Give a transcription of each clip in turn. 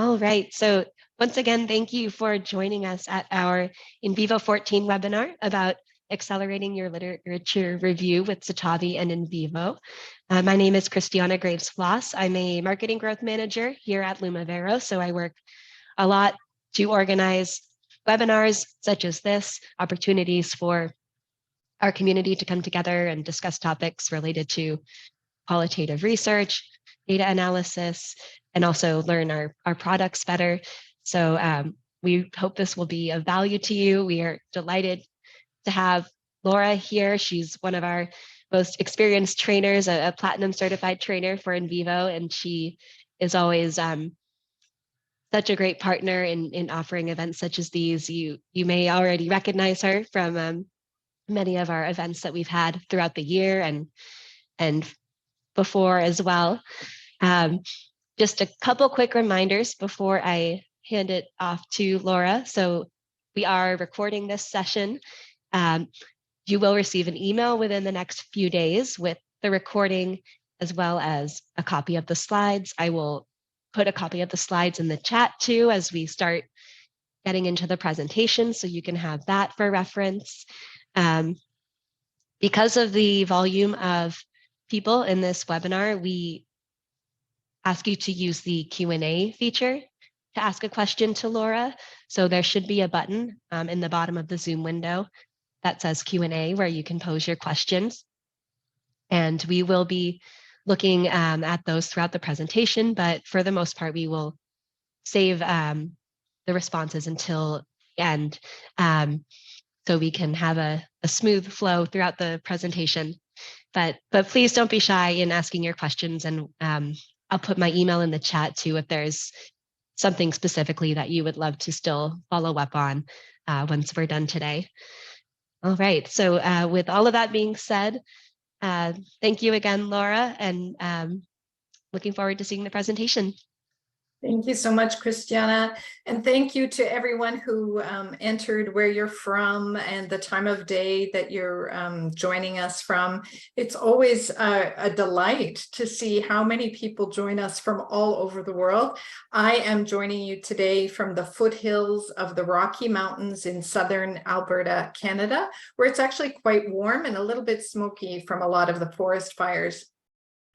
All right. So once again, thank you for joining us at our NVivo 14 webinar about accelerating your literature review with Citavi and NVivo. My name is Christiana Graves-Floss. I'm a marketing growth manager here at Lumivero. So I work a lot to organize webinars such as this, opportunities for our community to come together and discuss topics related to qualitative research, data analysis, and also learn our products better. So we hope this will be of value to you. We are delighted to have Laura here. She's one of our most experienced trainers, a platinum certified trainer for NVivo, and she is always such a great partner in offering events such as these. You may already recognize her from many of our events that we've had throughout the year and before as well. Just a couple quick reminders before I hand it off to Laura. So we are recording this session. You will receive an email within the next few days with the recording as well as a copy of the slides. I will put a copy of the slides in the chat too as we start getting into the presentation, so you can have that for reference. Because of the volume of people in this webinar, we ask you to use the Q&A feature to ask a question to Laura. So there should be a button in the bottom of the Zoom window that says Q&A where you can pose your questions. And we will be looking at those throughout the presentation, but for the most part, we will save the responses until the end so we can have a smooth flow throughout the presentation. But please don't be shy in asking your questions, and I'll put my email in the chat too if there's something specifically that you would love to still follow up on once we're done today. All right, so with all of that being said, thank you again, Laura, and looking forward to seeing the presentation. Thank you so much, Christiana. And thank you to everyone who entered where you're from and the time of day that you're joining us from. It's always a delight to see how many people join us from all over the world. I am joining you today from the foothills of the Rocky Mountains in southern Alberta, Canada, where it's actually quite warm and a little bit smoky from a lot of the forest fires.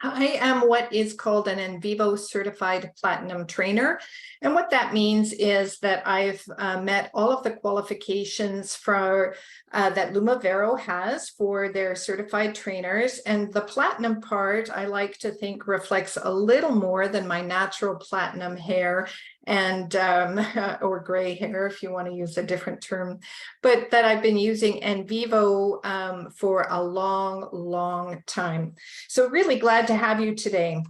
I am what is called an NVivo certified platinum trainer. And what that means is that I've met all of the qualifications for that Lumivero has for their certified trainers. And the platinum part, I like to think, reflects a little more than my natural platinum hair and or gray hair, if you want to use a different term, but that I've been using NVivo for a long time. So really glad to have you today.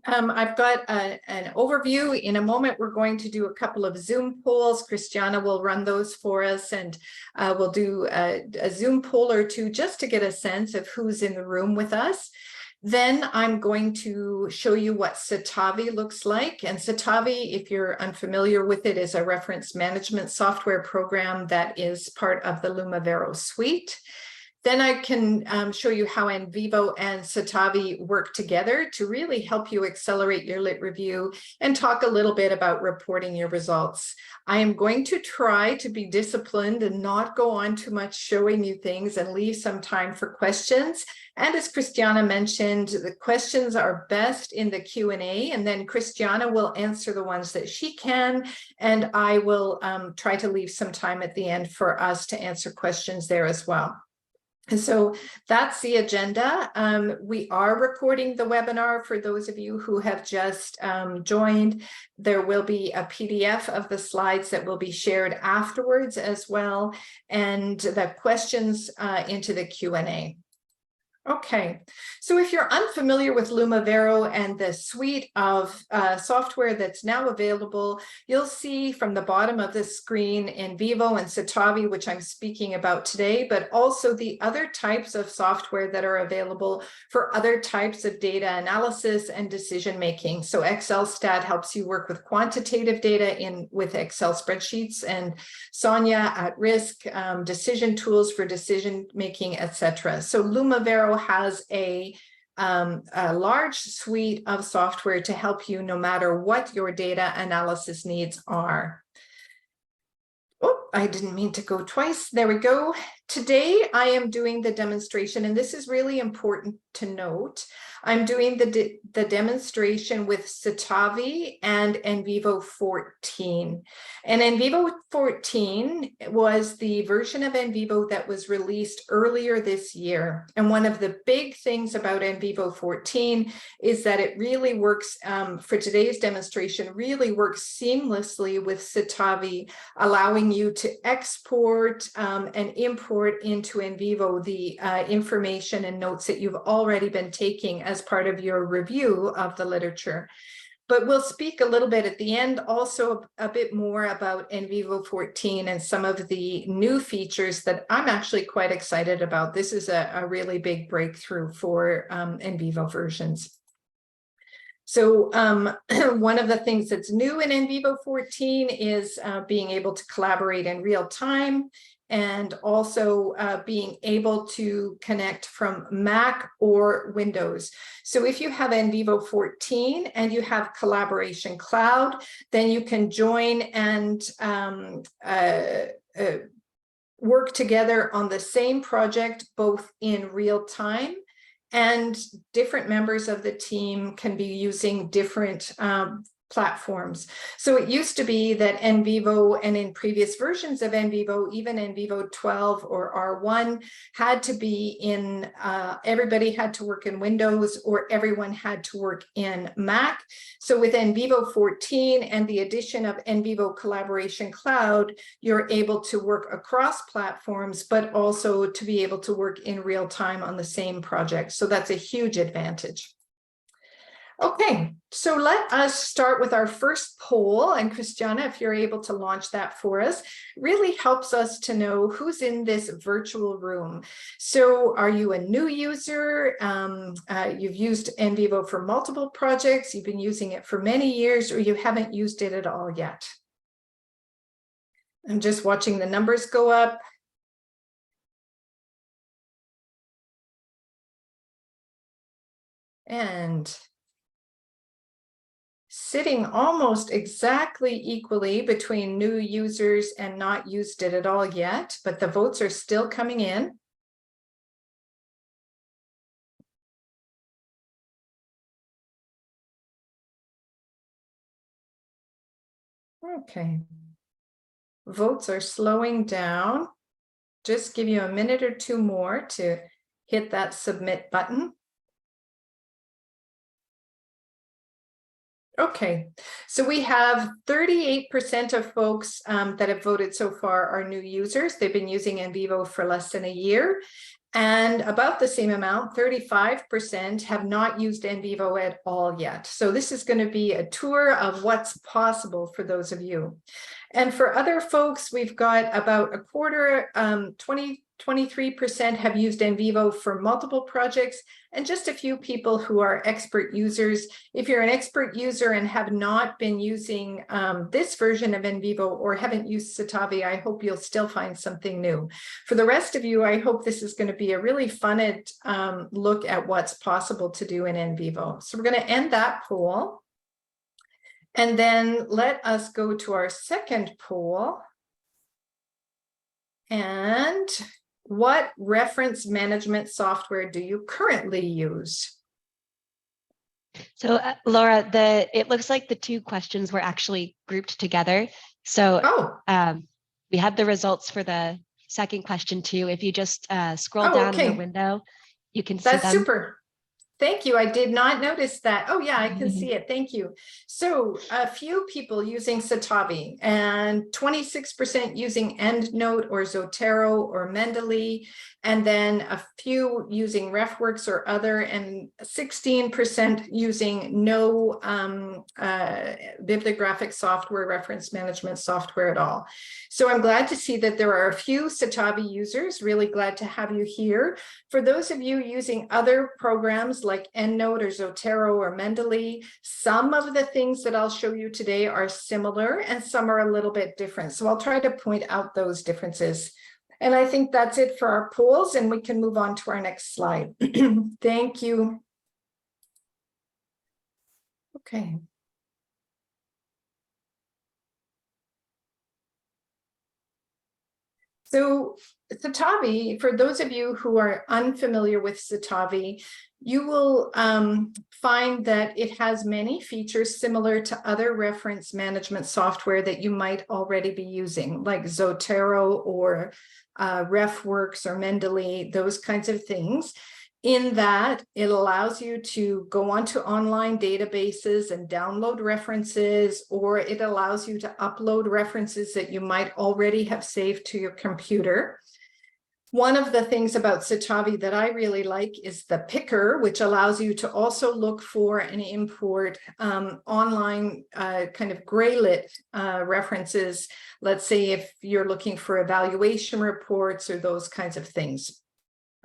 I've got an overview. In a moment, we're going to do a couple of Zoom polls. Christiana will run those for us, and we'll do a Zoom poll or two just to get a sense of who's in the room with us. Then I'm going to show you what Citavi looks like. And Citavi, if you're unfamiliar with it, is a reference management software program that is part of the Lumivero suite. Then I can show you how NVivo and Citavi work together to really help you accelerate your lit review and talk a little bit about reporting your results. I am going to try to be disciplined and not go on too much showing you things and leave some time for questions. And as Christiana mentioned, the questions are best in the Q&A, and then Christiana will answer the ones that she can, and I will try to leave some time at the end for us to answer questions there as well. And so that's the agenda. We are recording the webinar for those of you who have just joined. There will be a PDF of the slides that will be shared afterwards as well, and the questions into the Q&A. Okay, so if you're unfamiliar with Lumivero and the suite of software that's now available, you'll see from the bottom of the screen NVivo and Citavi, which I'm speaking about today, but also the other types of software that are available for other types of data analysis and decision making. So ExcelStat helps you work with quantitative data with Excel spreadsheets, and Sonia at Risk, decision tools for decision making, etc. So Lumivero has a a large suite of software to help you no matter what your data analysis needs are. Oh, I didn't mean to go twice. There we go. Today, I am doing the demonstration, and this is really important to note. I'm doing the demonstration with Citavi and NVivo 14. And NVivo 14 was the version of NVivo that was released earlier this year. And one of the big things about NVivo 14 is that it really works, for today's demonstration, really works seamlessly with Citavi, allowing you to export and import into NVivo the information and notes that you've already been taking as part of your review of the literature. But we'll speak a little bit at the end also a bit more about NVivo 14 and some of the new features that I'm actually quite excited about. This is a really big breakthrough for NVivo versions. So one of the things that's new in NVivo 14 is being able to collaborate in real time, and also being able to connect from Mac or Windows. So if you have NVivo 14 and you have Collaboration Cloud, then you can join and work together on the same project, both in real time, and different members of the team can be using different platforms. So it used to be that NVivo, and in previous versions of NVivo, even NVivo 12 or R1, had to be in, everybody had to work in Windows, or everyone had to work in Mac. So with NVivo 14 and the addition of NVivo Collaboration Cloud, you're able to work across platforms, but also to be able to work in real time on the same project. So that's a huge advantage. Okay, so let us start with our first poll, and Christiana, if you're able to launch that for us, really helps us to know who's in this virtual room. So are you a new user? You've used NVivo for multiple projects, you've been using it for many years, or you haven't used it at all yet? I'm just watching the numbers go up. And sitting almost exactly equally between new users and not used it at all yet, but the votes are still coming in. Okay. Votes are slowing down. Just give you a minute or two more to hit that submit button. Okay, so we have 38% of folks that have voted so far are new users. They've been using NVivo for less than a year. And about the same amount, 35% have not used NVivo at all yet. So this is going to be a tour of what's possible for those of you. And for other folks, we've got about a quarter, 23% have used NVivo for multiple projects, and just a few people who are expert users. If you're an expert user and have not been using this version of NVivo or haven't used Citavi, I hope you'll still find something new. For the rest of you, I hope this is going to be a really fun look at what's possible to do in NVivo. So we're going to end that poll. And then let us go to our second poll. And what reference management software do you currently use? So Laura, it looks like the two questions were actually grouped together. So we have the results for the second question too. If you just scroll down in the window, you can see them. That's super. Thank you. I did not notice that. Oh, yeah, I can see it. Thank you. So a few people using Citavi, and 26% using EndNote or Zotero or Mendeley, and then a few using RefWorks or other, and 16% using no bibliographic software, reference management software at all. So I'm glad to see that there are a few Citavi users. Really glad to have you here. For those of you using other programs like EndNote or Zotero or Mendeley, some of the things that I'll show you today are similar and some are a little bit different. So I'll try to point out those differences. And I think that's it for our polls, and we can move on to our next slide. Thank you. Okay. So Citavi, for those of you who are unfamiliar with Citavi, you will find that it has many features similar to other reference management software that you might already be using, like Zotero or RefWorks or Mendeley, those kinds of things. In that it allows you to go onto online databases and download references, or it allows you to upload references that you might already have saved to your computer. One of the things about Citavi that I really like is the picker, which allows you to also look for and import online kind of gray lit references. Let's say if you're looking for evaluation reports or those kinds of things.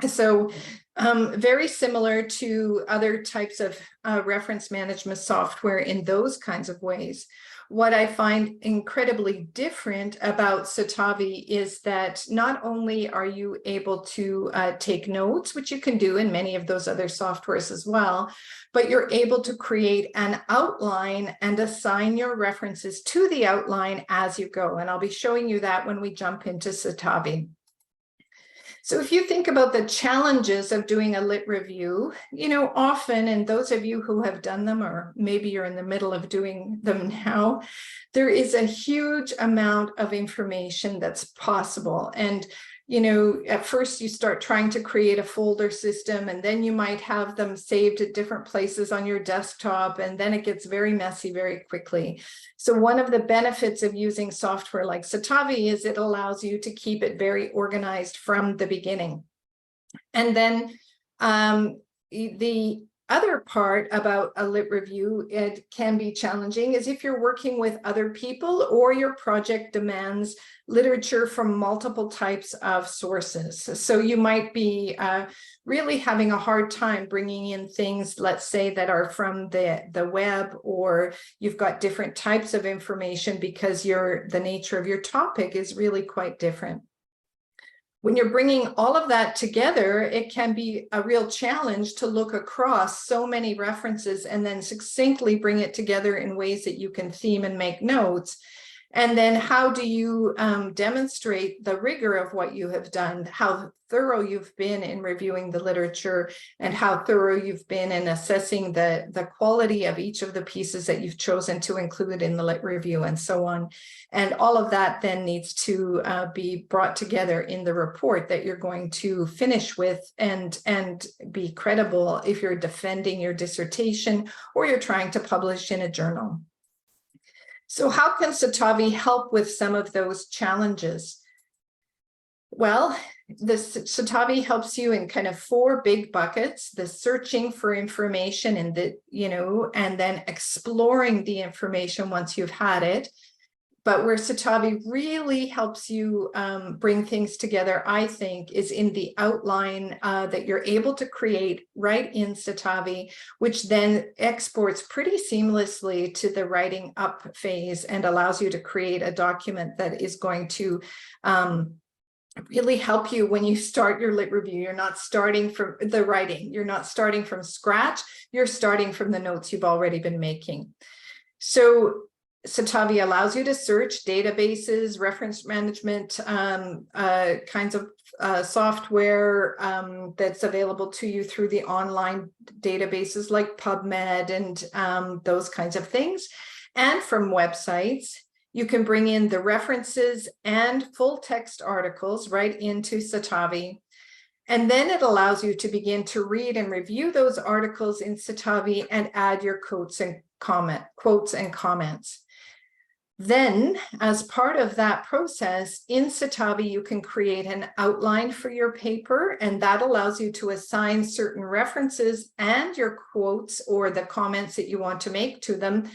So very similar to other types of reference management software in those kinds of ways. What I find incredibly different about Citavi is that not only are you able to take notes, which you can do in many of those other softwares as well, but you're able to create an outline and assign your references to the outline as you go. And I'll be showing you that when we jump into Citavi. So if you think about the challenges of doing a lit review, you know, often, and those of you who have done them, or maybe you're in the middle of doing them now, there is a huge amount of information that's possible. And, you know, at first you start trying to create a folder system, and then you might have them saved at different places on your desktop, and then it gets very messy very quickly. So one of the benefits of using software like Citavi is it allows you to keep it very organized from the beginning. And then the other part about a lit review, it can be challenging, is if you're working with other people or your project demands literature from multiple types of sources. So you might be really having a hard time bringing in things, let's say, that are from the web, or you've got different types of information because the nature of your topic is really quite different. When you're bringing all of that together, it can be a real challenge to look across so many references and then succinctly bring it together in ways that you can theme and make notes. And then how do you demonstrate the rigor of what you have done, how thorough you've been in reviewing the literature, and how thorough you've been in assessing the quality of each of the pieces that you've chosen to include in the lit review, and so on. And all of that then needs to be brought together in the report that you're going to finish with and be credible if you're defending your dissertation or you're trying to publish in a journal. So how can Citavi help with some of those challenges? Well, the Citavi helps you in kind of 4 big buckets: the searching for information and and then exploring the information once you've had it. But where Citavi really helps you bring things together, I think, is in the outline that you're able to create right in Citavi, which then exports pretty seamlessly to the writing up phase and allows you to create a document that is going to really help you when you start your lit review. You're not starting from the writing. You're not starting from scratch. You're starting from the notes you've already been making. So Citavi allows you to search databases, reference management kinds of software that's available to you through the online databases like PubMed and those kinds of things. And from websites, you can bring in the references and full text articles right into Citavi. And then it allows you to begin to read and review those articles in Citavi and add your quotes and comments. Then, as part of that process, in Citavi, you can create an outline for your paper, and that allows you to assign certain references and your quotes or the comments that you want to make to them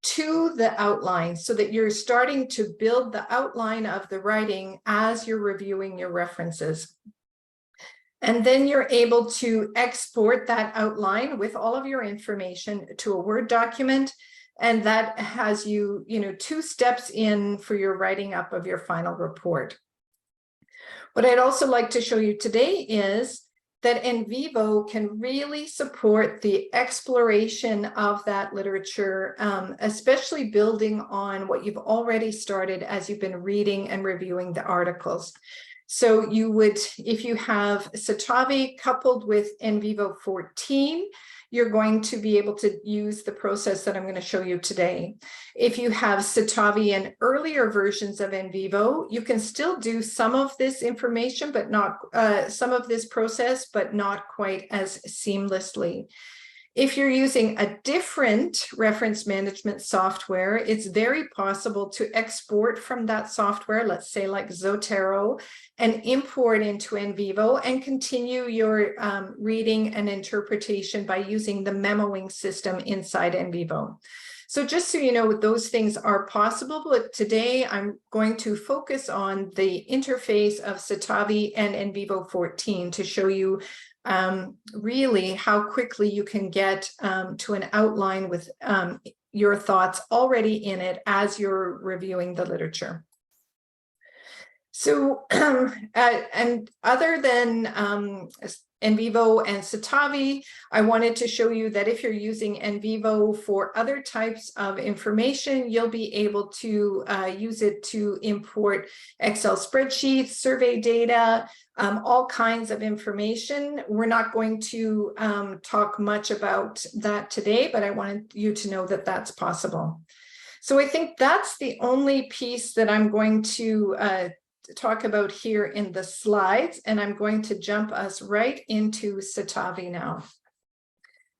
to the outline, so that you're starting to build the outline of the writing as you're reviewing your references. And then you're able to export that outline with all of your information to a Word document. And that has you, 2 steps in for your writing up of your final report. What I'd also like to show you today is that NVivo can really support the exploration of that literature, especially building on what you've already started as you've been reading and reviewing the articles. So you would, if you have Citavi coupled with NVivo 14, you're going to be able to use the process that I'm going to show you today. If you have Citavi and earlier versions of NVivo, you can still do some of this information, but not some of this process, but not quite as seamlessly. If you're using a different reference management software, it's very possible to export from that software, let's say like Zotero, and import into NVivo and continue your reading and interpretation by using the memoing system inside NVivo. So just so you know, those things are possible, but today I'm going to focus on the interface of Citavi and NVivo 14 to show you really how quickly you can get to an outline with your thoughts already in it as you're reviewing the literature. So, and other than NVivo and Citavi, I wanted to show you that if you're using NVivo for other types of information, you'll be able to use it to import Excel spreadsheets, survey data, all kinds of information. We're not going to talk much about that today, but I wanted you to know that that's possible. So I think that's the only piece that I'm going to talk about here in the slides, and I'm going to jump us right into Citavi now.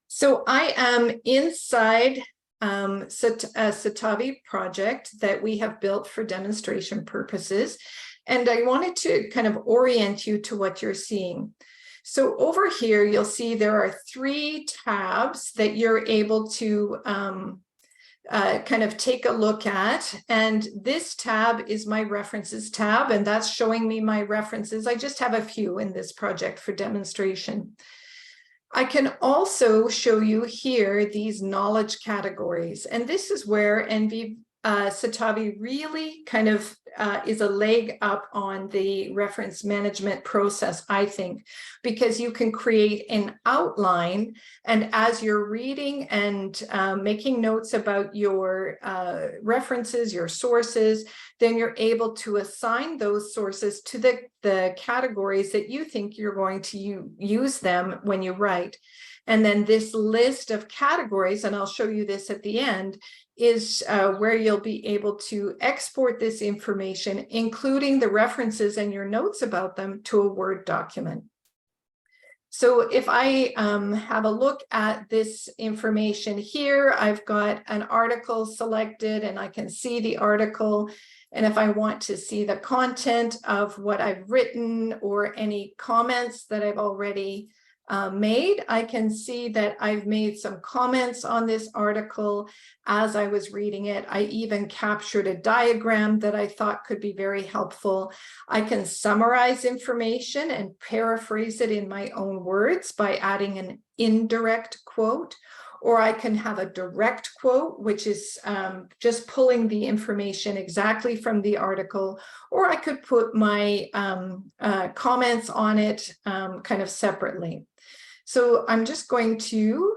So I am inside a Citavi project that we have built for demonstration purposes, and I wanted to kind of orient you to what you're seeing. So over here, you'll see there are 3 tabs that you're able to kind of take a look at, and this tab is my references tab, and that's showing me my references. I just have a few in this project for demonstration. I can also show you here these knowledge categories, and this is where Citavi really kind of is a leg up on the reference management process, I think, because you can create an outline, and as you're reading and making notes about your references, your sources, then you're able to assign those sources to the categories that you think you're going to use them when you write. And then this list of categories, and I'll show you this at the end, is where you'll be able to export this information, including the references and your notes about them, to a Word document. So if I have a look at this information here, I've got an article selected and I can see the article. And if I want to see the content of what I've written or any comments that I've already made, I can see that I've made some comments on this article as I was reading it. I even captured a diagram that I thought could be very helpful. I can summarize information and paraphrase it in my own words by adding an indirect quote, or I can have a direct quote, which is just pulling the information exactly from the article, or I could put my comments on it kind of separately. So I'm just going to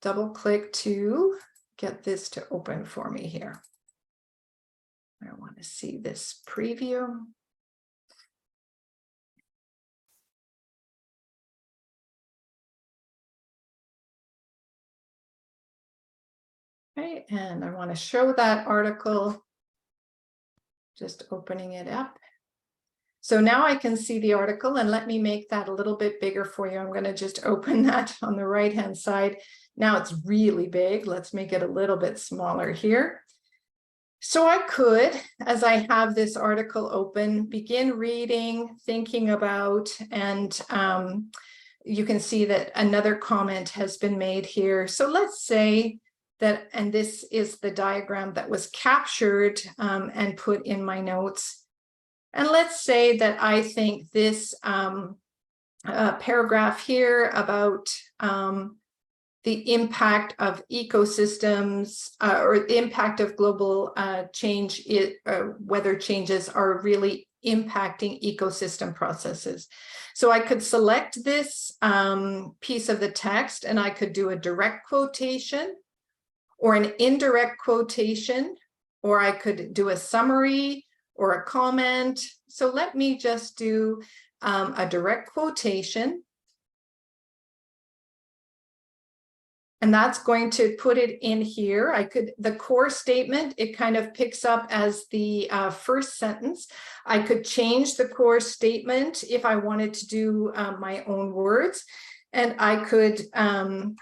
double click to get this to open for me here. I want to see this preview. Okay, and I want to show that article, just opening it up. So now I can see the article, and let me make that a little bit bigger for you. I'm going to just open that on the right-hand side. Now it's really big. Let's make it a little bit smaller here. So I could, as I have this article open, begin reading, thinking about, and you can see that another comment has been made here. So let's say that, and this is the diagram that was captured and put in my notes. And let's say that I think this paragraph here about the impact of ecosystems or the impact of global change, weather changes are really impacting ecosystem processes. So I could select this piece of the text and I could do a direct quotation or an indirect quotation, or I could do a summary or a comment. So let me just do a direct quotation. And that's going to put it in here. The core statement, it kind of picks up as the first sentence. I could change the core statement if I wanted to do my own words. And I could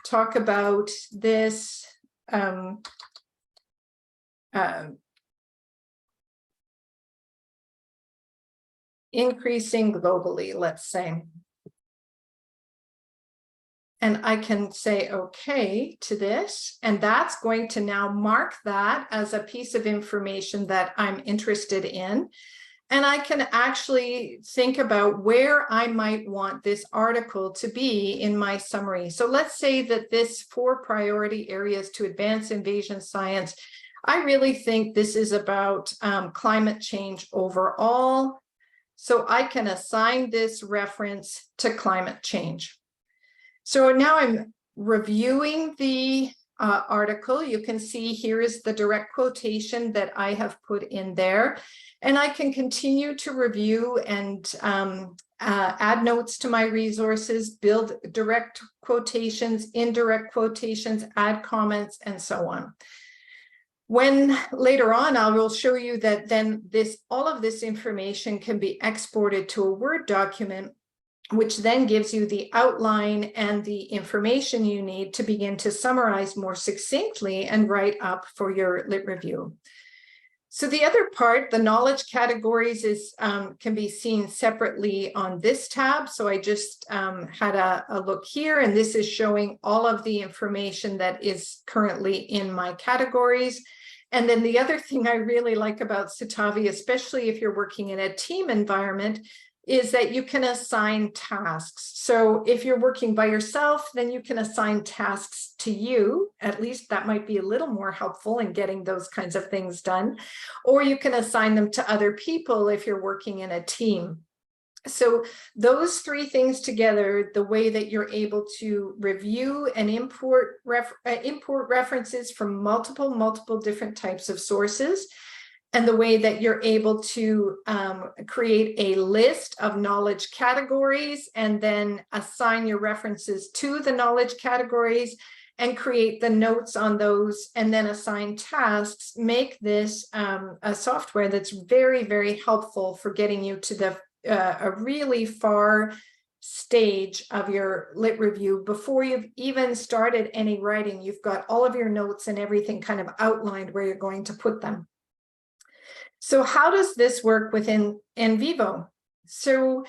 talk about this increasing globally, let's say. And I can say okay to this, and that's going to now mark that as a piece of information that I'm interested in. And I can actually think about where I might want this article to be in my summary. So let's say that this 4 priority areas to advance invasion science, I really think this is about climate change overall. So I can assign this reference to climate change. So now I'm reviewing the article. You can see here is the direct quotation that I have put in there. And I can continue to review and add notes to my resources, build direct quotations, indirect quotations, add comments, and so on. When later on, I will show you that then all of this information can be exported to a Word document, which then gives you the outline and the information you need to begin to summarize more succinctly and write up for your lit review. So the other part, the knowledge categories, can be seen separately on this tab. So I just had a look here, and this is showing all of the information that is currently in my categories. And then the other thing I really like about Citavi, especially if you're working in a team environment, is that you can assign tasks. So if you're working by yourself, then you can assign tasks to you. At least that might be a little more helpful in getting those kinds of things done. Or you can assign them to other people if you're working in a team. So those 3 things together, the way that you're able to review and import references from multiple different types of sources, and the way that you're able to create a list of knowledge categories and then assign your references to the knowledge categories and create the notes on those and then assign tasks, make this a software that's very, very helpful for getting you to a really far stage of your lit review. Before you've even started any writing, you've got all of your notes and everything kind of outlined where you're going to put them. So how does this work within NVivo? So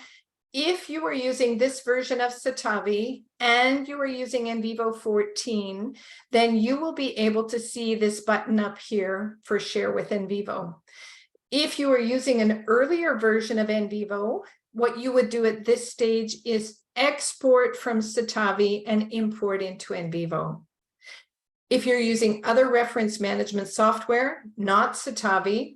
if you are using this version of Citavi and you are using NVivo 14, then you will be able to see this button up here for Share with NVivo. If you are using an earlier version of NVivo, what you would do at this stage is export from Citavi and import into NVivo. If you're using other reference management software, not Citavi,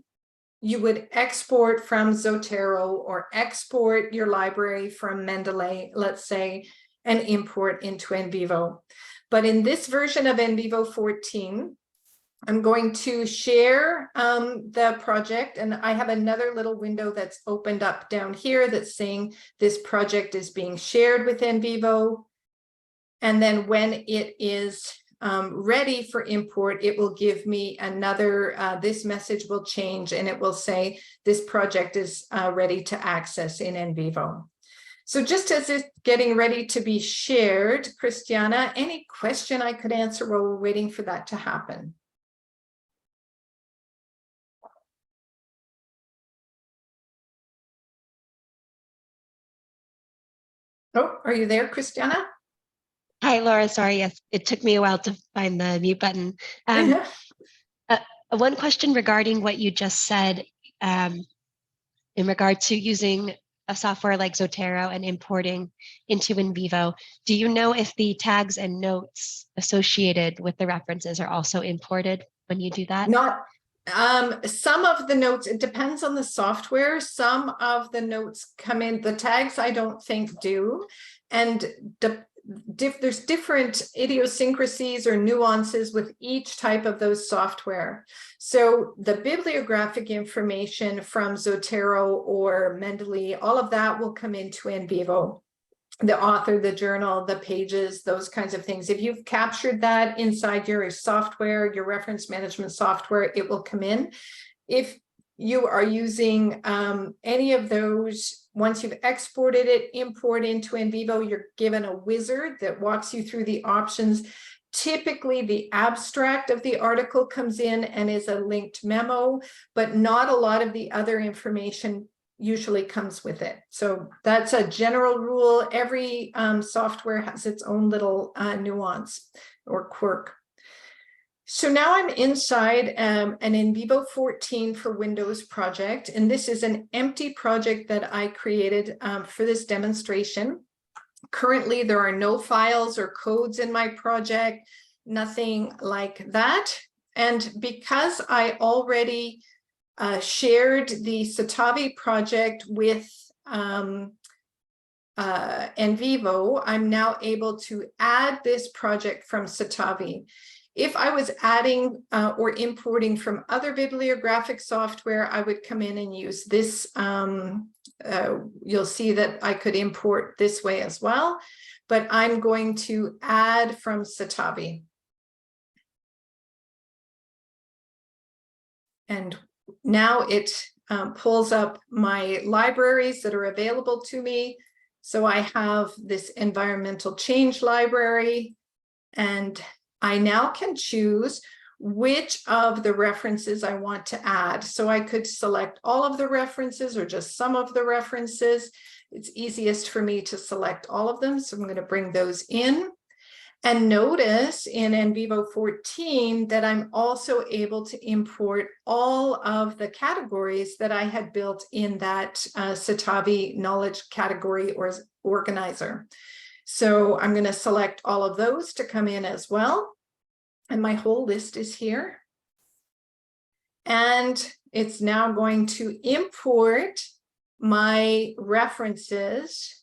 you would export from Zotero or export your library from Mendeley, let's say, and import into NVivo. But in this version of NVivo 14, I'm going to share the project, and I have another little window that's opened up down here that's saying this project is being shared with NVivo. And then when it is ready for import, it will give me another, this message will change and it will say this project is ready to access in NVivo. So just as it's getting ready to be shared, Christiana, any question I could answer while we're waiting for that to happen? Oh, are you there, Christiana? Hi, Laura. Sorry, yes, it took me a while to find the mute button. One question regarding what you just said in regard to using a software like Zotero and importing into NVivo. Do you know if the tags and notes associated with the references are also imported when you do that? Some of the notes, it depends on the software. Some of the notes come in, the tags I don't think do. And there's different idiosyncrasies or nuances with each type of those software. So the bibliographic information from Zotero or Mendeley, all of that will come into NVivo. The author, the journal, the pages, those kinds of things. If you've captured that inside your software, your reference management software, it will come in. If you are using any of those, once you've exported it, import into NVivo, you're given a wizard that walks you through the options. Typically, the abstract of the article comes in and is a linked memo, but not a lot of the other information usually comes with it. So that's a general rule. Every software has its own little nuance or quirk. So now I'm inside an NVivo 14 for Windows project, and this is an empty project that I created for this demonstration. Currently, there are no files or codes in my project, nothing like that. And because I already shared the Citavi project with NVivo, I'm now able to add this project from Citavi. If I was adding or importing from other bibliographic software, I would come in and use this. You'll see that I could import this way as well, but I'm going to add from Citavi. And now it pulls up my libraries that are available to me. So I have this environmental change library, and I now can choose which of the references I want to add. So I could select all of the references or just some of the references. It's easiest for me to select all of them. So I'm going to bring those in. And notice in NVivo 14 that I'm also able to import all of the categories that I had built in that Citavi knowledge category or organizer. So I'm going to select all of those to come in as well. And my whole list is here. And it's now going to import my references,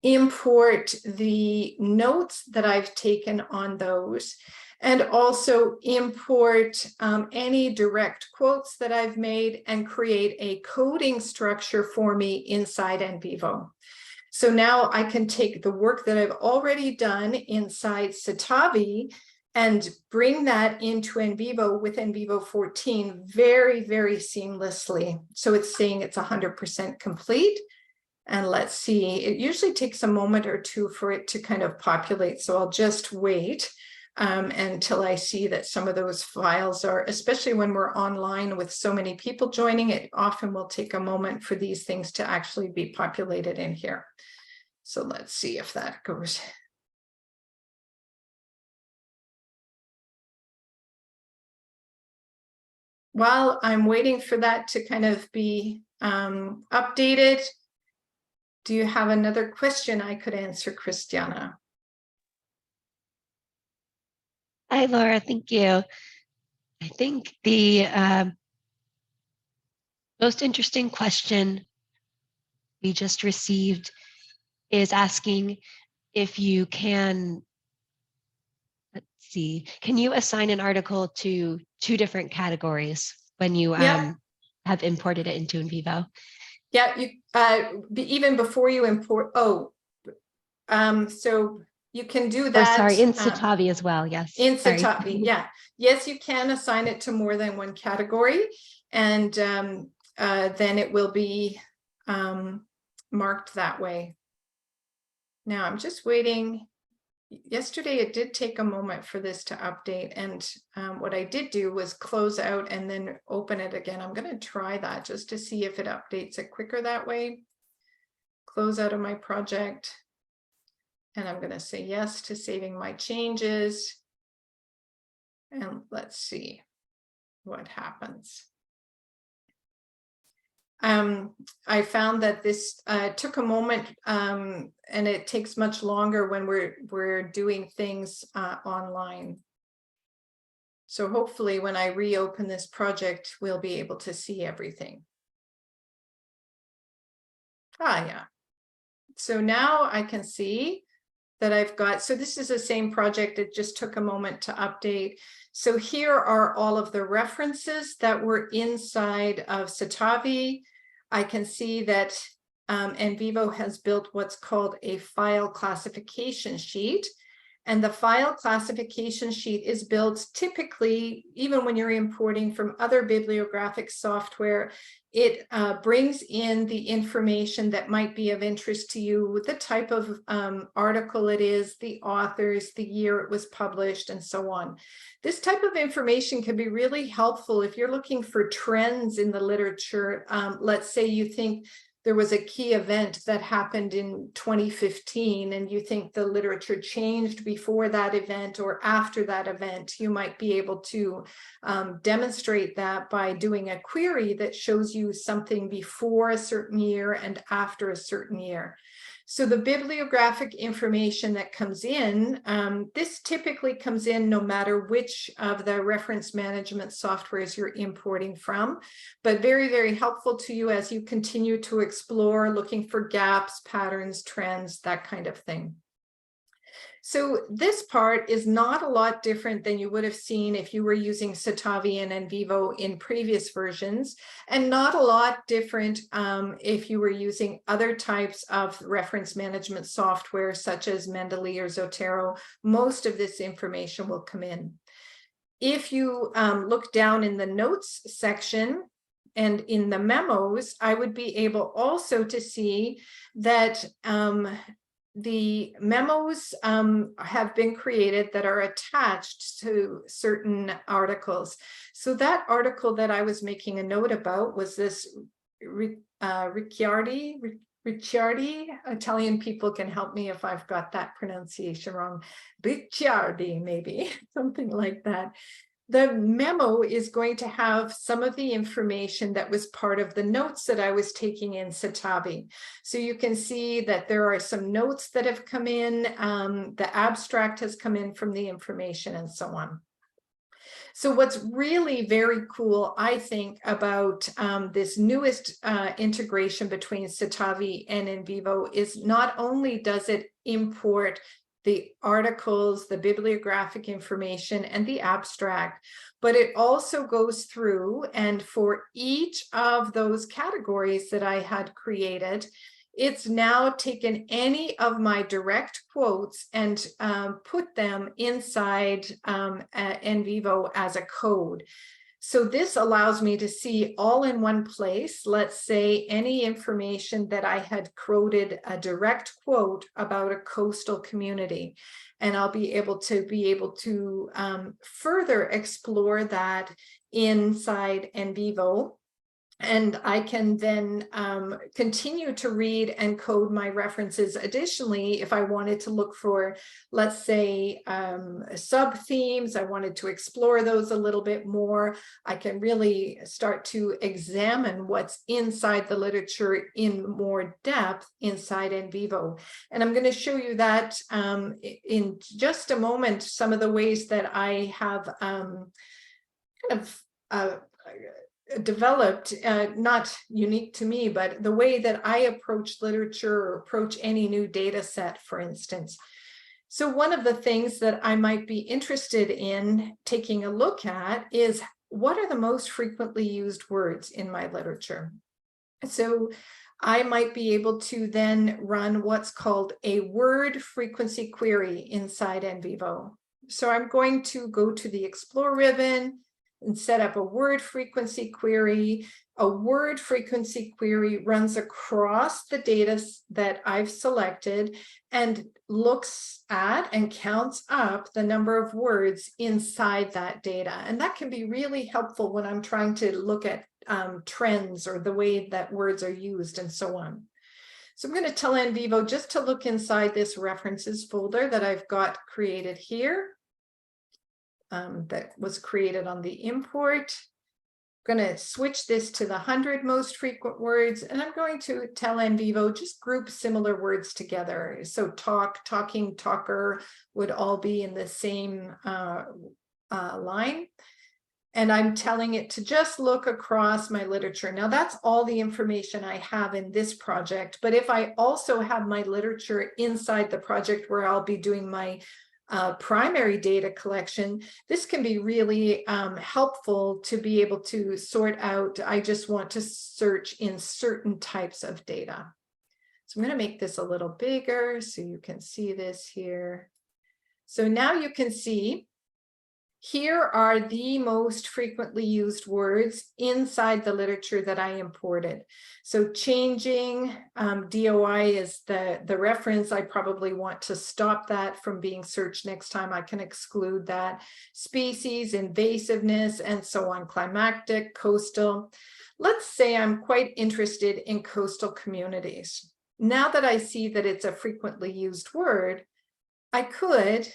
import the notes that I've taken on those, and also import any direct quotes that I've made and create a coding structure for me inside NVivo. So now I can take the work that I've already done inside Citavi and bring that into NVivo with NVivo 14 very, very seamlessly. So it's saying it's 100% complete. And let's see, it usually takes a moment or two for it to kind of populate. So I'll just wait until I see that some of those files are, especially when we're online with so many people joining, it often will take a moment for these things to actually be populated in here. So let's see if that goes. While I'm waiting for that to kind of be updated, do you have another question I could answer, Christiana? Hi, Laura. Thank you. I think the most interesting question we just received is asking if you can, let's see, can you assign an article to 2 different categories when you have imported it into NVivo? Yeah, you even before you import. Oh, so you can do that. Or sorry, in Citavi as well. Yes. In Citavi, yeah. Yes, you can assign it to more than one category, and then it will be marked that way. Now I'm just waiting. Yesterday, it did take a moment for this to update, and what I did do was close out and then open it again. I'm going to try that just to see if it updates it quicker that way. Close out of my project, and I'm going to say yes to saving my changes. And let's see what happens. I found that this took a moment, and it takes much longer when we're doing things online. So hopefully when I reopen this project, we'll be able to see everything. Yeah. So now I can see that I've got, so this is the same project. It just took a moment to update. So here are all of the references that were inside of Citavi. I can see that NVivo has built what's called a file classification sheet. And the file classification sheet is built typically, even when you're importing from other bibliographic software, it brings in the information that might be of interest to you, the type of article it is, the authors, the year it was published, and so on. This type of information can be really helpful if you're looking for trends in the literature. Let's say you think there was a key event that happened in 2015 and you think the literature changed before that event or after that event. You might be able to demonstrate that by doing a query that shows you something before a certain year and after a certain year. So the bibliographic information that comes in, this typically comes in no matter which of the reference management softwares you're importing from, but very, very helpful to you as you continue to explore, looking for gaps, patterns, trends, that kind of thing. So this part is not a lot different than you would have seen if you were using Citavi and NVivo in previous versions, and not a lot different if you were using other types of reference management software such as Mendeley or Zotero. Most of this information will come in. If you look down in the notes section and in the memos, I would be able also to see that the memos have been created that are attached to certain articles. So that article that I was making a note about was this Ricciardi. Italian people can help me if I've got that pronunciation wrong. Ricciardi, maybe, something like that. The memo is going to have some of the information that was part of the notes that I was taking in Citavi. So you can see that there are some notes that have come in, the abstract has come in from the information and so on. So what's really very cool, I think, about this newest integration between Citavi and NVivo is not only does it import the articles, the bibliographic information, and the abstract, but it also goes through and for each of those categories that I had created, it's now taken any of my direct quotes and put them inside NVivo as a code. So this allows me to see all in one place, let's say any information that I had quoted a direct quote about a coastal community. And I'll be able to further explore that inside NVivo. And I can then continue to read and code my references. Additionally, if I wanted to look for, let's say, sub-themes, I wanted to explore those a little bit more, I can really start to examine what's inside the literature in more depth inside NVivo. And I'm going to show you that in just a moment, some of the ways that I have developed, not unique to me, but the way that I approach literature or approach any new data set, for instance. So one of the things that I might be interested in taking a look at is what are the most frequently used words in my literature? So I might be able to then run what's called a word frequency query inside NVivo. So I'm going to go to the Explore ribbon and set up a word frequency query. A word frequency query runs across the data that I've selected and looks at and counts up the number of words inside that data. And that can be really helpful when I'm trying to look at trends or the way that words are used and so on. So I'm going to tell NVivo just to look inside this references folder that I've got created here. That was created on the import. I'm going to switch this to the 100 most frequent words, and I'm going to tell NVivo just group similar words together. So talk, talking, talker would all be in the same line. And I'm telling it to just look across my literature. Now that's all the information I have in this project. But if I also have my literature inside the project where I'll be doing my primary data collection, this can be really helpful to be able to sort out, I just want to search in certain types of data. So I'm going to make this a little bigger so you can see this here. So now you can see here are the most frequently used words inside the literature that I imported. So changing, DOI is the reference. I probably want to stop that from being searched next time. I can exclude that. Species, invasiveness, and so on. Climactic, coastal. Let's say I'm quite interested in coastal communities. Now that I see that it's a frequently used word, I could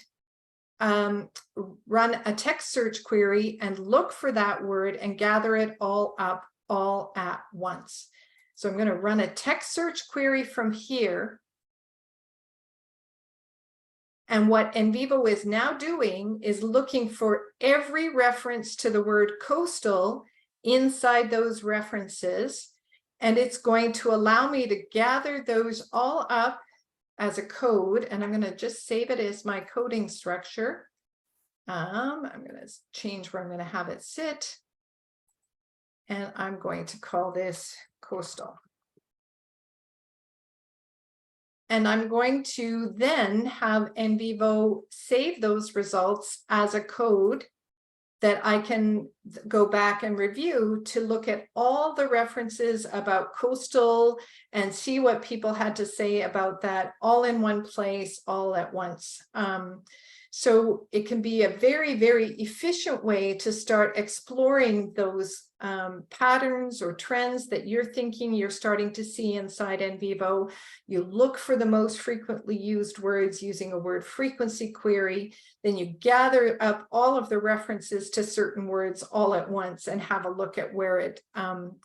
run a text search query and look for that word and gather it all up all at once. So I'm going to run a text search query from here. And what NVivo is now doing is looking for every reference to the word coastal inside those references. And it's going to allow me to gather those all up as a code. And I'm going to just save it as my coding structure. I'm going to change where I'm going to have it sit. And I'm going to call this coastal. And I'm going to then have NVivo save those results as a code that I can go back and review to look at all the references about coastal and see what people had to say about that all in one place, all at once. So it can be a very, very efficient way to start exploring those patterns or trends that you're thinking you're starting to see inside NVivo. You look for the most frequently used words using a word frequency query. Then you gather up all of the references to certain words all at once and have a look at where it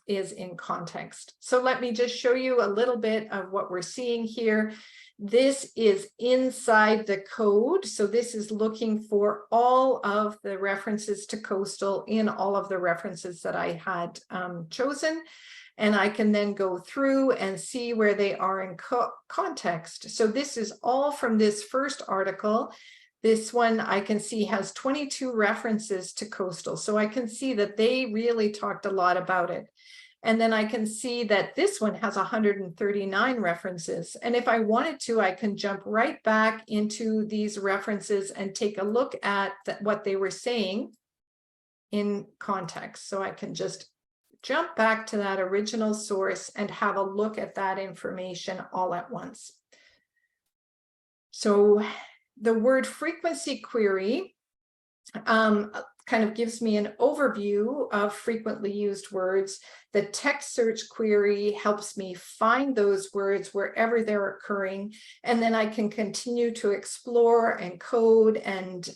is in context. So let me just show you a little bit of what we're seeing here. This is inside the code. So this is looking for all of the references to coastal in all of the references that I had chosen. And I can then go through and see where they are in context. So this is all from this first article. This one I can see has 22 references to coastal. So I can see that they really talked a lot about it. And then I can see that this one has 139 references. And if I wanted to, I can jump right back into these references and take a look at what they were saying in context. So I can just jump back to that original source and have a look at that information all at once. So the word frequency query kind of gives me an overview of frequently used words. The text search query helps me find those words wherever they're occurring. And then I can continue to explore and code and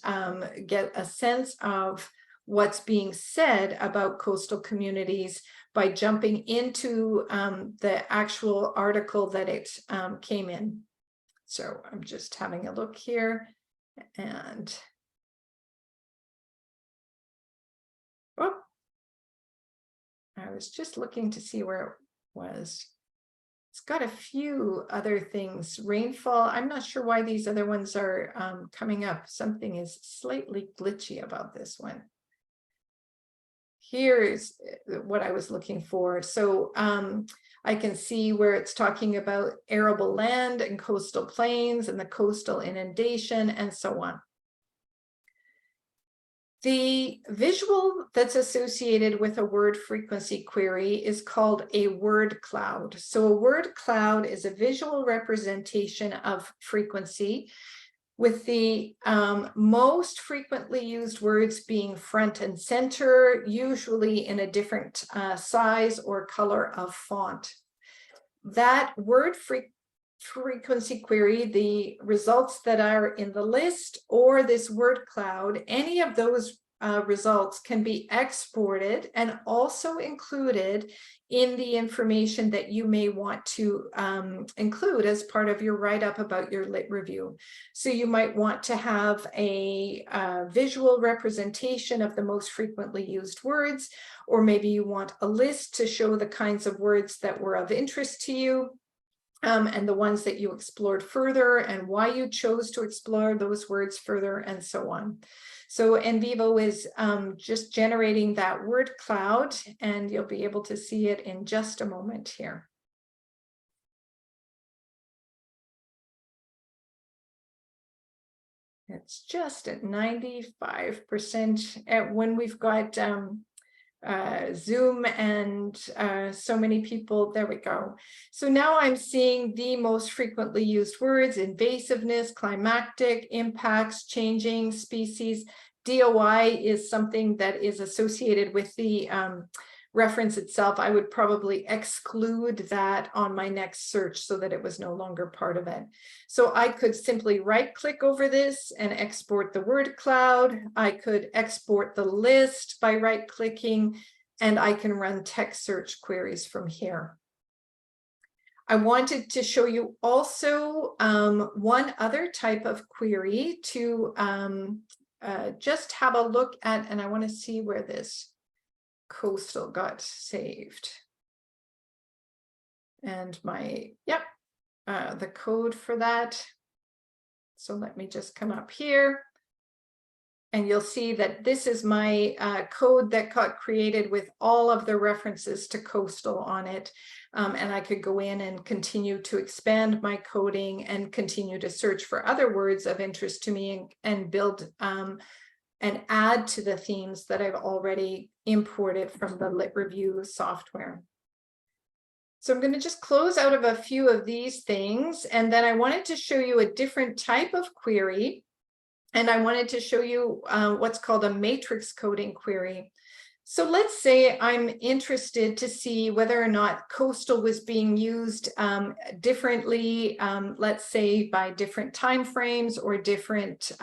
get a sense of what's being said about coastal communities by jumping into the actual article that it came in. So I'm just having a look here and oh, I was just looking to see where it was. It's got a few other things. Rainfall. I'm not sure why these other ones are coming up. Something is slightly glitchy about this one. Here is what I was looking for. So I can see where it's talking about arable land and coastal plains and the coastal inundation and so on. The visual that's associated with a word frequency query is called a word cloud. So a word cloud is a visual representation of frequency, with the most frequently used words being front and center, usually in a different size or color of font. That word frequency query, the results that are in the list or this word cloud, any of those results can be exported and also included in the information that you may want to include as part of your write-up about your lit review. So you might want to have a visual representation of the most frequently used words, or maybe you want a list to show the kinds of words that were of interest to you. And the ones that you explored further and why you chose to explore those words further and so on. So NVivo is just generating that word cloud, and you'll be able to see it in just a moment here. It's just at 95% when we've got Zoom and so many people. There we go. So now I'm seeing the most frequently used words: invasiveness, climactic, impacts, changing, species. DOI is something that is associated with the reference itself. I would probably exclude that on my next search so that it was no longer part of it. So I could simply right click over this and export the word cloud. I could export the list by right clicking, and I can run text search queries from here. I wanted to show you also one other type of query to just have a look at, and I want to see where this coastal got saved. And my, the code for that. So let me just come up here. And you'll see that this is my code that got created with all of the references to coastal on it. And I could go in and continue to expand my coding and continue to search for other words of interest to me and build and add to the themes that I've already imported from the Lit Review software. So I'm going to just close out of a few of these things, and then I wanted to show you a different type of query, and I wanted to show you what's called a matrix coding query. So let's say I'm interested to see whether or not coastal was being used differently, let's say by different timeframes or different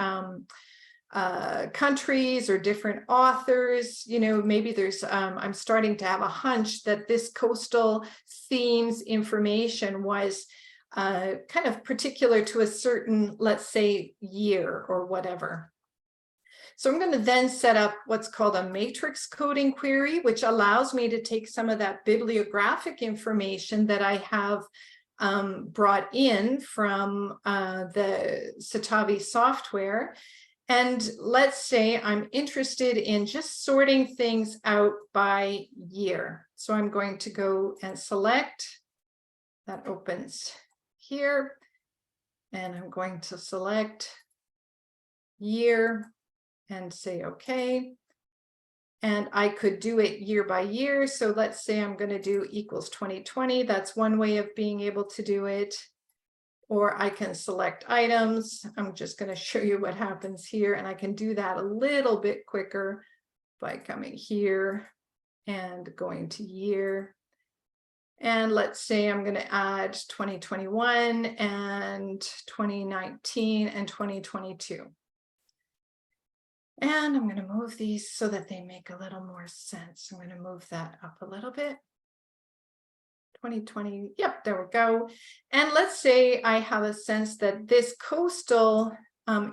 countries or different authors. You know, maybe there's I'm starting to have a hunch that this coastal themes information was kind of particular to a certain, let's say, year or whatever. So I'm going to then set up what's called a matrix coding query, which allows me to take some of that bibliographic information that I have brought in from the Citavi software. And let's say I'm interested in just sorting things out by year. So I'm going to go and select, that opens here, and I'm going to select year and say okay. And I could do it year by year. So let's say I'm going to do equals 2020. That's one way of being able to do it. Or I can select items. I'm just going to show you what happens here. And I can do that a little bit quicker by coming here and going to year. And let's say I'm going to add 2021 and 2019 and 2022. And I'm going to move these so that they make a little more sense. I'm going to move that up a little bit. 2020, yep, there we go. And let's say I have a sense that this coastal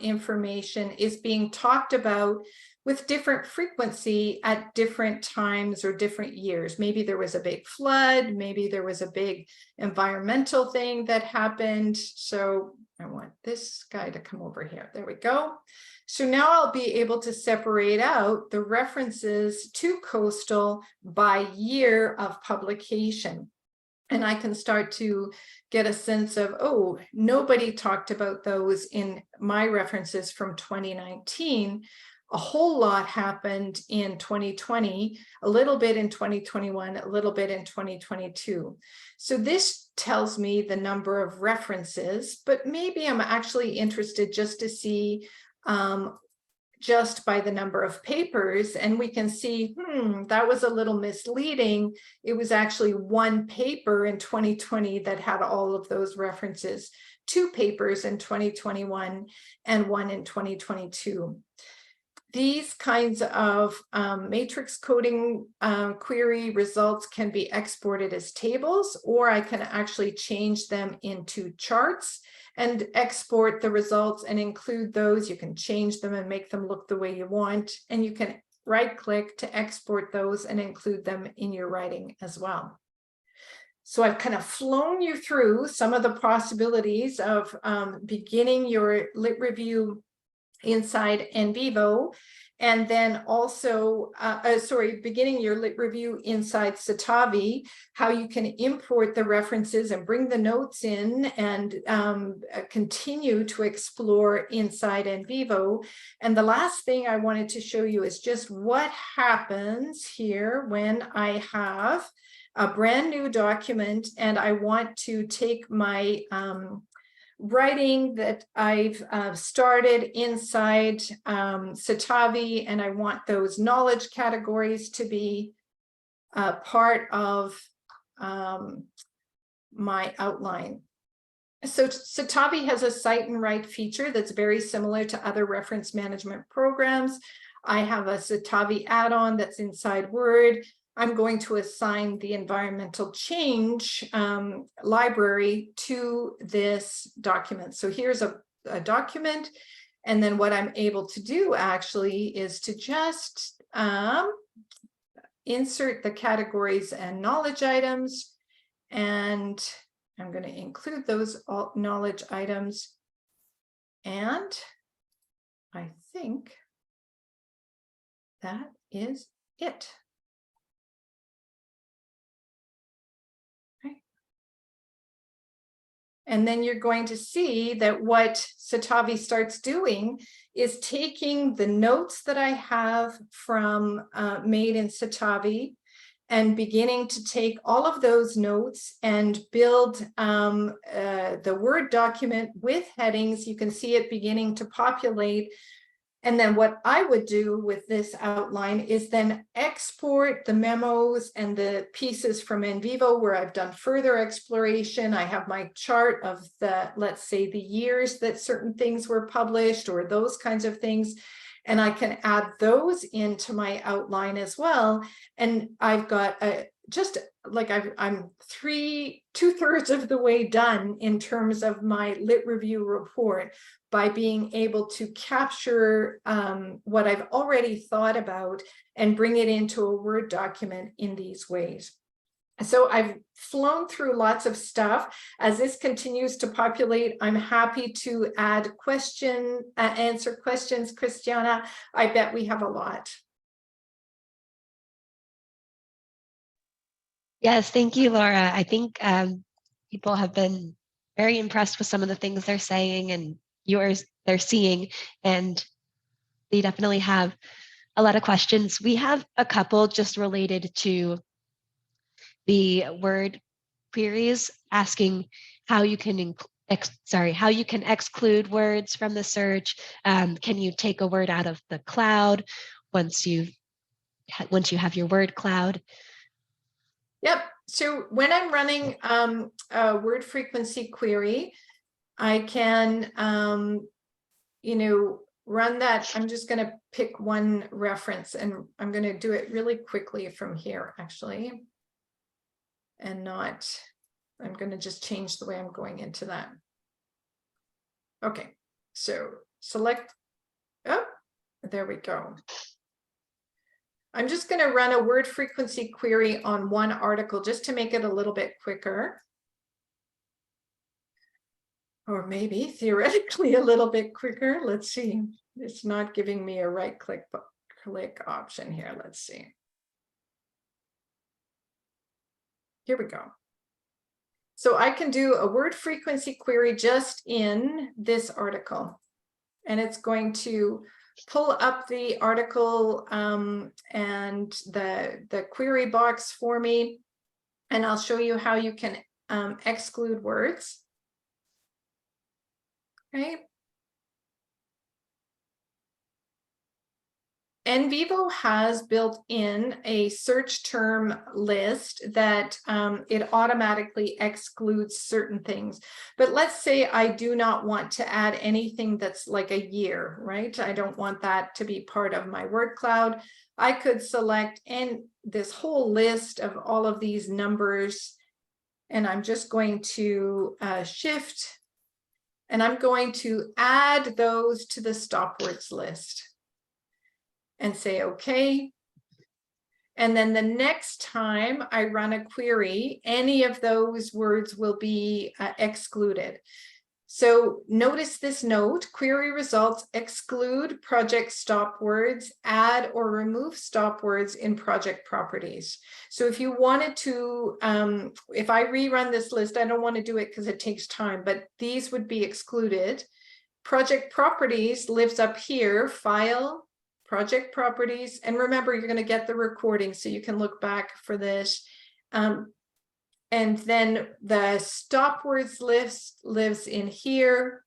information is being talked about with different frequency at different times or different years. Maybe there was a big flood, maybe there was a big environmental thing that happened. So I want this guy to come over here. There we go. So now I'll be able to separate out the references to coastal by year of publication. And I can start to get a sense of, oh, nobody talked about those in my references from 2019. A whole lot happened in 2020, a little bit in 2021, a little bit in 2022. So this tells me the number of references, but maybe I'm actually interested just to see just by the number of papers, and we can see, that was a little misleading. It was actually one paper in 2020 that had all of those references, 2 papers in 2021 and 1 in 2022. these kinds of matrix coding query results can be exported as tables, or I can actually change them into charts and export the results and include those. You can change them and make them look the way you want, and you can right-click to export those and include them in your writing as well. So I've kind of flown you through some of the possibilities of beginning your lit review inside NVivo, and then also, beginning your lit review inside Citavi, how you can import the references and bring the notes in and continue to explore inside NVivo. And the last thing I wanted to show you is just what happens here when I have a brand new document and I want to take my writing that I've started inside Citavi, and I want those knowledge categories to be part of my outline. So Citavi has a cite and write feature that's very similar to other reference management programs. I have a Citavi add-on that's inside Word. I'm going to assign the environmental change library to this document. So here's a document. And then what I'm able to do actually is to just insert the categories and knowledge items. And I'm going to include those knowledge items. And I think that is it. And then you're going to see that what Citavi starts doing is taking the notes that I have from made in Citavi and beginning to take all of those notes and build the Word document with headings. You can see it beginning to populate. And then what I would do with this outline is then export the memos and the pieces from NVivo where I've done further exploration. I have my chart of the, let's say, the years that certain things were published or those kinds of things. And I can add those into my outline as well. And I've got just like I'm 2/3 of the way done in terms of my lit review report by being able to capture what I've already thought about and bring it into a Word document in these ways. So I've flown through lots of stuff. As this continues to populate, I'm happy to add answer questions, Christiana. I bet we have a lot. Yes, thank you, Laura. I think people have been very impressed with some of the things they're saying and they're seeing, and they definitely have a lot of questions. We have a couple just related to the word queries, asking how you can how you can exclude words from the search. Can you take a word out of the cloud once you have your word cloud? Yep. So when I'm running a word frequency query, I can, run that. I'm just going to pick one reference, and I'm going to do it really quickly from here, actually. And I'm going to just change the way I'm going into that. Okay. So select, there we go. I'm just going to run a word frequency query on one article just to make it a little bit quicker. Or maybe theoretically a little bit quicker. Let's see. It's not giving me a right click option here. Let's see. Here we go. So I can do a word frequency query just in this article. And it's going to pull up the article and the query box for me. And I'll show you how you can exclude words. Okay. NVivo has built in a search term list that it automatically excludes certain things. But let's say I do not want to add anything that's like a year, right? I don't want that to be part of my word cloud. I could select this whole list of all of these numbers, and I'm just going to shift, and I'm going to add those to the stop words list and say, okay. And then the next time I run a query, any of those words will be excluded. So notice this note: query results exclude project stop words, add or remove stop words in project properties. So if you wanted to, if I rerun this list, I don't want to do it because it takes time, but these would be excluded. Project properties lives up here, file, project properties, and remember, you're going to get the recording so you can look back for this. And then the stop words list lives in here,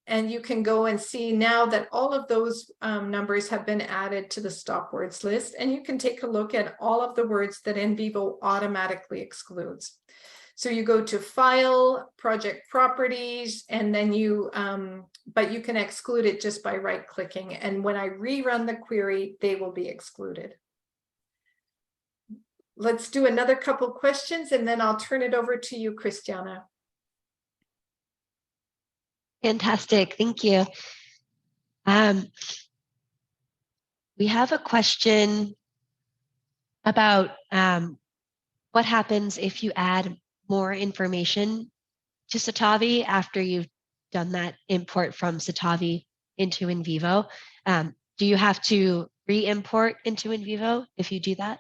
and you can go and see now that all of those numbers have been added to the stop words list, and you can take a look at all of the words that NVivo automatically excludes. So you go to File, Project Properties, and then but you can exclude it just by right-clicking. And when I rerun the query, they will be excluded. Let's do another couple questions, and then I'll turn it over to you, Christiana. Fantastic, thank you. We have a question about what happens if you add more information to Citavi after you've done that import from Citavi into NVivo. Do you have to re-import into NVivo if you do that?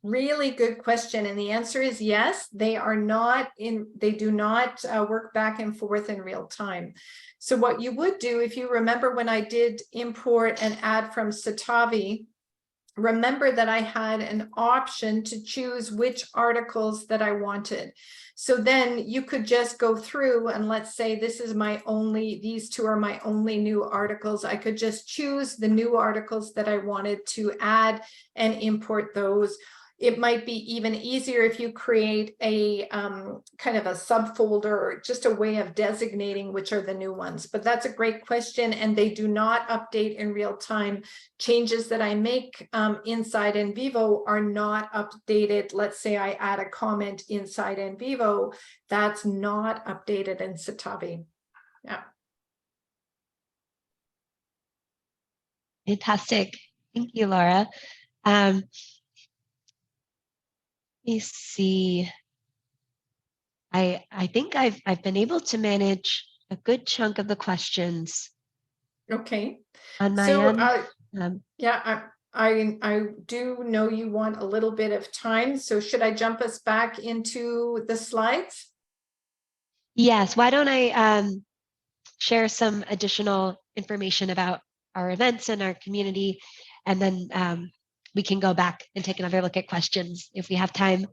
Really good question. And the answer is yes, they do not work back and forth in real time. So what you would do, if you remember when I did import and add from Citavi, remember that I had an option to choose which articles that I wanted. So then you could just go through, and let's say these two are my only new articles. I could just choose the new articles that I wanted to add and import those. It might be even easier if you create a kind of a subfolder, or just a way of designating which are the new ones. But that's a great question, and they do not update in real time. Changes that I make inside NVivo are not updated. Let's say I add a comment inside NVivo, that's not updated in Citavi. Yeah. Fantastic. Thank you, Laura. Let me see. I think I've been able to manage a good chunk of the questions. Okay. On my end. Yeah, I do know you want a little bit of time, so should I jump us back into the slides? Yes. Why don't I share some additional information about our events and our community, and then we can go back and take another look at questions if we have time.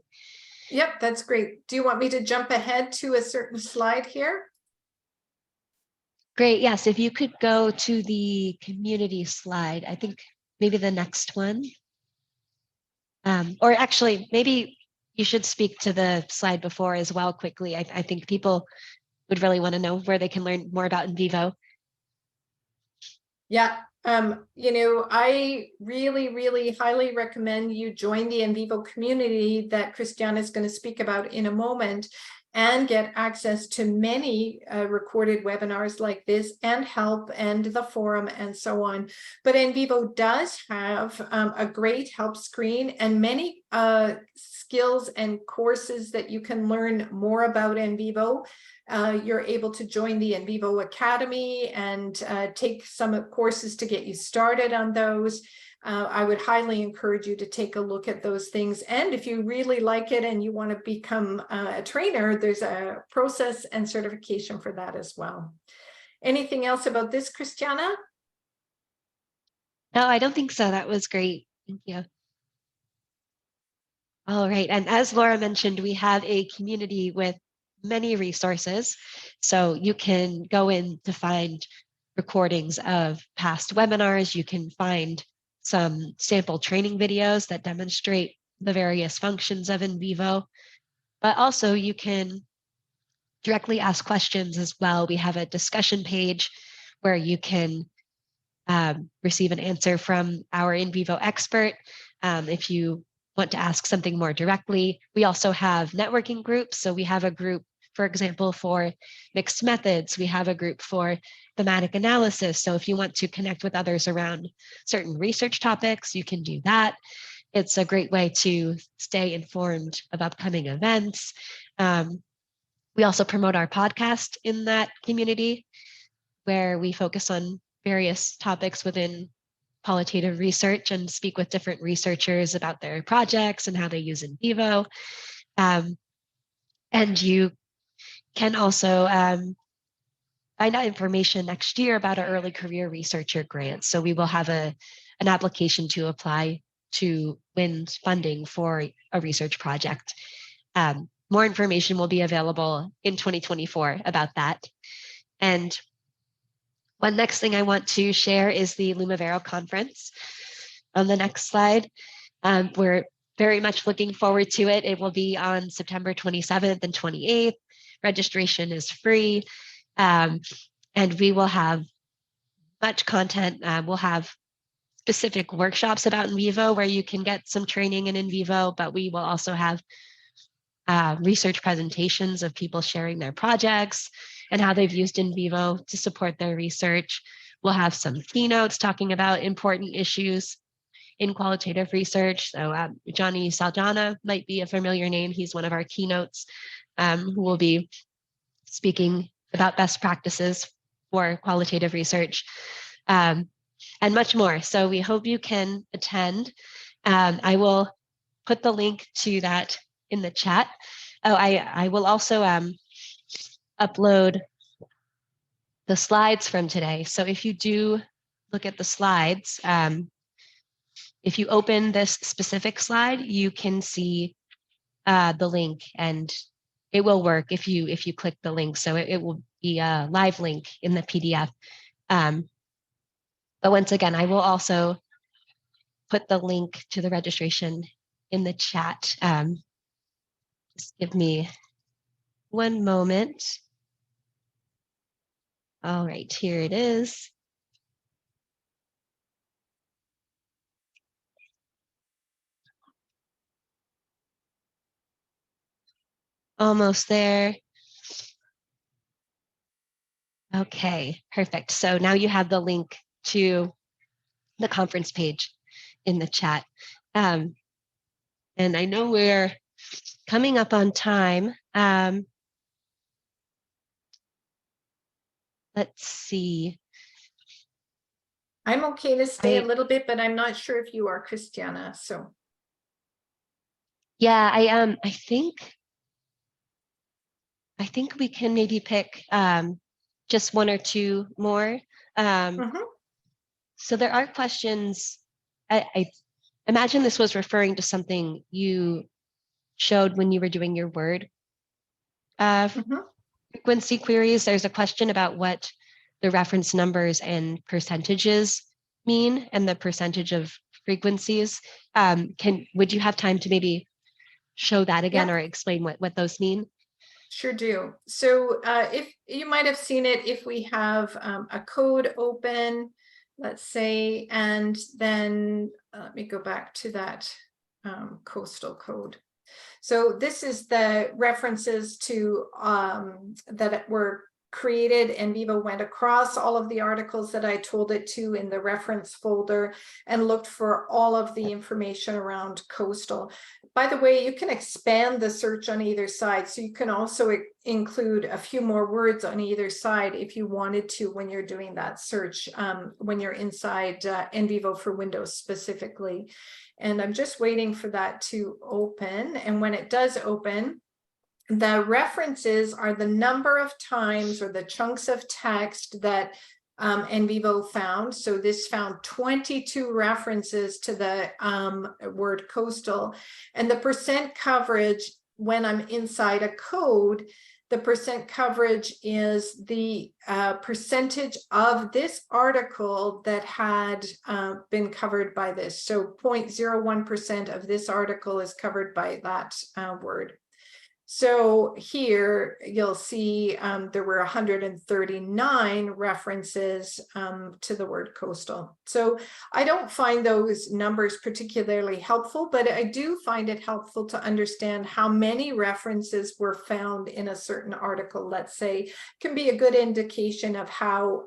Yep, that's great. Do you want me to jump ahead to a certain slide here? Great. Yes. If you could go to the community slide, I think maybe the next one. Or actually, maybe you should speak to the slide before as well quickly. I think people would really want to know where they can learn more about NVivo. Yeah, I really highly recommend you join the NVivo community that Christiana is going to speak about in a moment, and get access to many recorded webinars like this, and help, and the forum, and so on. But NVivo does have a great help screen, and many skills and courses that you can learn more about NVivo. You're able to join the NVivo Academy and take some courses to get you started on those. I would highly encourage you to take a look at those things. And if you really like it and you want to become a trainer, there's a process and certification for that as well. Anything else about this, Christiana? No, I don't think so. That was great. Thank you. All right. And as Laura mentioned, we have a community with many resources. So you can go in to find recordings of past webinars. You can find some sample training videos that demonstrate the various functions of NVivo, but also you can directly ask questions as well. We have a discussion page where you can receive an answer from our NVivo expert. If you want to ask something more directly, we also have networking groups. So we have a group, for example, for mixed methods. We have a group for thematic analysis. So if you want to connect with others around certain research topics, you can do that. It's a great way to stay informed of upcoming events. We also promote our podcast in that community, where we focus on various topics within qualitative research and speak with different researchers about their projects and how they use NVivo. And you can also find out information next year about our early career researcher grants. So we will have an application to apply to win funding for a research project. More information will be available in 2024 about that. And one next thing I want to share is the Lumivero conference. On the next slide, we're very much looking forward to it. It will be on September 27th and 28th. Registration is free, and we will have much content. We'll have specific workshops about NVivo where you can get some training in NVivo, but we will also have research presentations of people sharing their projects and how they've used NVivo to support their research. We'll have some keynotes talking about important issues in qualitative research. So Johnny Saldana might be a familiar name. He's one of our keynotes who will be speaking about best practices for qualitative research and much more. So we hope you can attend. I will put the link to that in the chat. Oh, I will also upload the slides from today. So if you do look at the slides, if you open this specific slide, you can see the link, and it will work if you click the link. So it will be a live link in the PDF. But once again, I will also put the link to the registration in the chat. Just give me one moment. All right, here it is. Almost there. Okay, perfect. So now you have the link to the conference page in the chat. And I know we're coming up on time. Let's see. I'm okay to stay a little bit, but I'm not sure if you are, Christiana. So yeah, I think we can maybe pick just one or two more. So there are questions. I imagine this was referring to something you showed when you were doing your word frequency queries. There's a question about what the reference numbers and percentages mean and the percentage of frequencies. Would you have time to maybe show that again or explain what those mean? Sure do. So if you might have seen it, if we have a code open, let's say, and then let me go back to that coastal code. So this is the references to that were created. NVivo went across all of the articles that I told it to in the reference folder and looked for all of the information around coastal. By the way, you can expand the search on either side. So you can also include a few more words on either side if you wanted to when you're doing that search, when you're inside NVivo for Windows specifically. And I'm just waiting for that to open. And when it does open, the references are the number of times or the chunks of text that NVivo found. So this found 22 references to the word coastal, and the percent coverage when I'm inside a code, The percent coverage is the percentage of this article that had been covered by this. So 0.01% of this article is covered by that word. So here you'll see there were 139 references to the word coastal. So I don't find those numbers particularly helpful, but I do find it helpful to understand how many references were found in a certain article, let's say, can be a good indication of how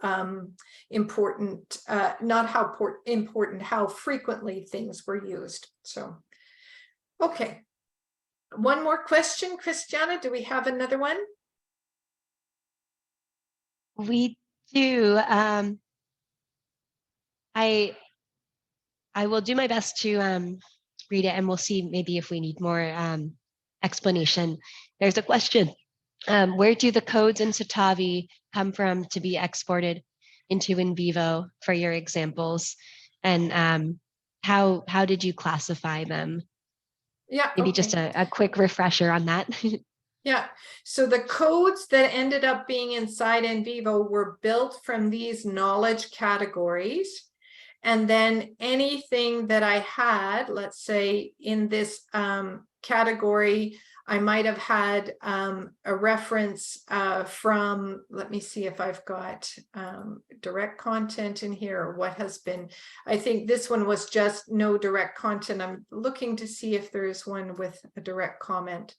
important, not how important, how frequently things were used. So, okay. One more question, Christiana. Do we have another one? We do. I will do my best to read it, and we'll see maybe if we need more explanation. There's a question. Where do the codes in Citavi come from to be exported into NVivo for your examples? And how did you classify them? Yeah. Maybe Okay. just a quick refresher on that. Yeah, so the codes that ended up being inside NVivo were built from these knowledge categories. And then anything that I had, let's say in this category, I might have had a reference from, let me see if I've got direct content in here or what has been, I think this one was just no direct content. I'm looking to see if there is one with a direct comment.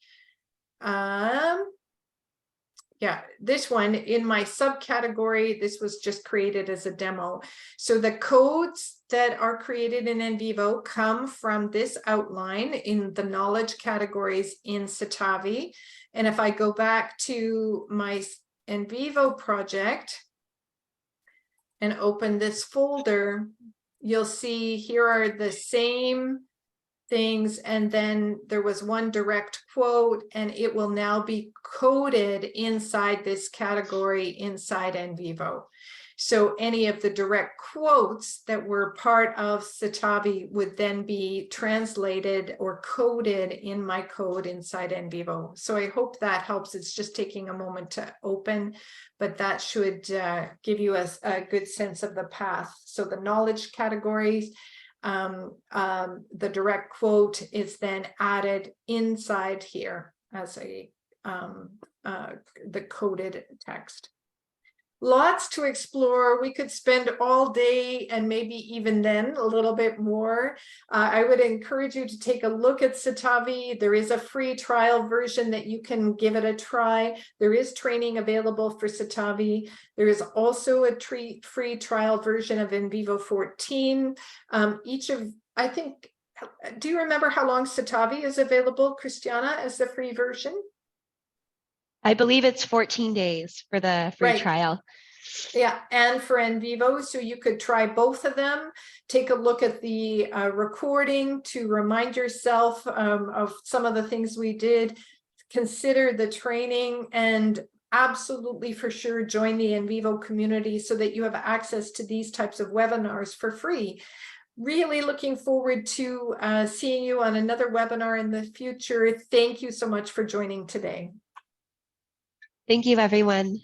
Yeah, this one in my subcategory, this was just created as a demo. So the codes that are created in NVivo come from this outline in the knowledge categories in Citavi. And if I go back to my NVivo project and open this folder, you'll see here are the same things, and then there was one direct quote, and it will now be coded inside this category inside NVivo. So any of the direct quotes that were part of Citavi would then be translated or coded in my code inside NVivo. So I hope that helps. It's just taking a moment to open, but that should give you a good sense of the path. So the knowledge categories, the direct quote is then added inside here as a the coded text. Lots to explore. We could spend all day and maybe even then a little bit more. I would encourage you to take a look at Citavi. There is a free trial version that you can give it a try. There is training available for Citavi. There is also a free trial version of NVivo 14. I think, do you remember how long Citavi is available, Christiana, as the free version? I believe it's 14 days for the free trial. Yeah, and for NVivo, so you could try both of them. Take a look at the recording to remind yourself of some of the things we did. Consider the training, and absolutely for sure join the NVivo community so that you have access to these types of webinars for free. Really looking forward to seeing you on another webinar in the future. Thank you so much for joining today. Thank you, everyone.